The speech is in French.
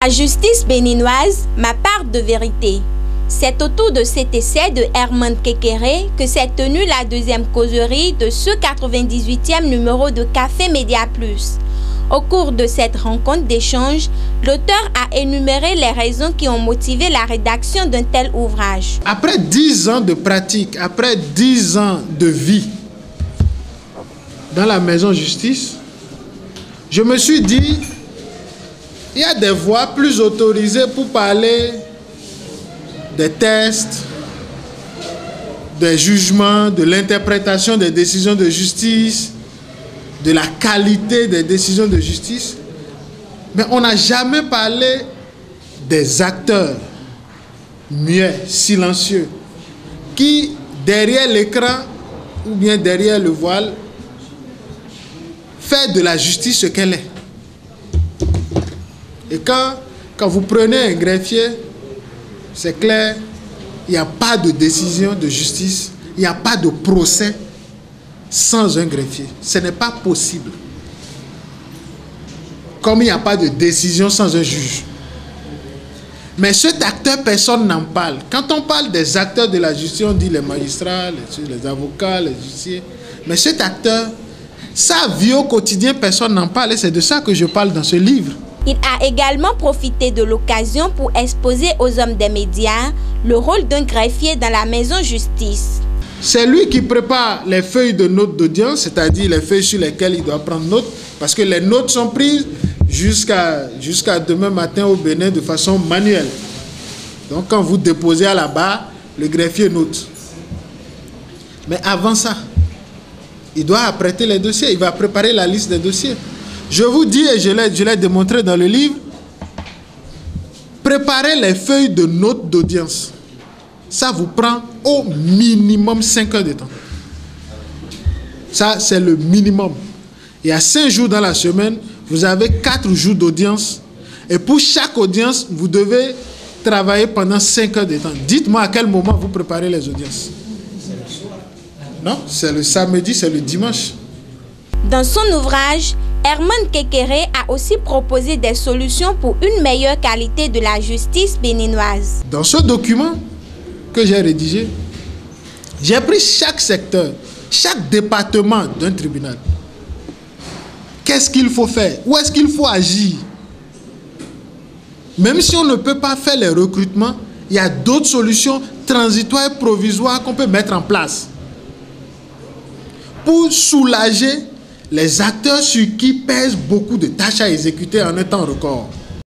La justice béninoise, ma part de vérité. C'est autour de cet essai de Herman Kékéré que s'est tenue la deuxième causerie de ce 98e numéro de Café Média Plus. Au cours de cette rencontre d'échange, l'auteur a énuméré les raisons qui ont motivé la rédaction d'un tel ouvrage. Après 10 ans de pratique, après 10 ans de vie dans la maison justice, je me suis dit, il y a des voix plus autorisées pour parler des tests, des jugements, de l'interprétation des décisions de justice, de la qualité des décisions de justice. Mais on n'a jamais parlé des acteurs muets, silencieux, qui, derrière l'écran ou bien derrière le voile, fait de la justice ce qu'elle est. Et quand vous prenez un greffier, c'est clair, il n'y a pas de décision de justice, il n'y a pas de procès sans un greffier. Ce n'est pas possible. Comme il n'y a pas de décision sans un juge. Mais cet acteur, personne n'en parle. Quand on parle des acteurs de la justice, on dit les magistrats, les avocats, les justiciers. Mais cet acteur, sa vie au quotidien, personne n'en parle. Et c'est de ça que je parle dans ce livre. Il a également profité de l'occasion pour exposer aux hommes des médias le rôle d'un greffier dans la maison justice. C'est lui qui prépare les feuilles de notes d'audience, c'est-à-dire les feuilles sur lesquelles il doit prendre note, parce que les notes sont prises jusqu'à demain matin au Bénin de façon manuelle. Donc quand vous déposez à la barre, le greffier note. Mais avant ça, il doit apprêter les dossiers, il va préparer la liste des dossiers. Je vous dis, et je l'ai démontré dans le livre, préparer les feuilles de notes d'audience. Ça vous prend au minimum 5 heures de temps. Ça, c'est le minimum. Il y a 5 jours dans la semaine, vous avez 4 jours d'audience. Et pour chaque audience, vous devez travailler pendant 5 heures de temps. Dites-moi à quel moment vous préparez les audiences. Non, c'est le samedi, c'est le dimanche. Dans son ouvrage, Herman Kékéré a aussi proposé des solutions pour une meilleure qualité de la justice béninoise. Dans ce document que j'ai rédigé, j'ai pris chaque secteur, chaque département d'un tribunal. Qu'est-ce qu'il faut faire? Où est-ce qu'il faut agir? Même si on ne peut pas faire les recrutements, il y a d'autres solutions transitoires et provisoires qu'on peut mettre en place pour soulager les acteurs sur qui pèsent beaucoup de tâches à exécuter en un temps record.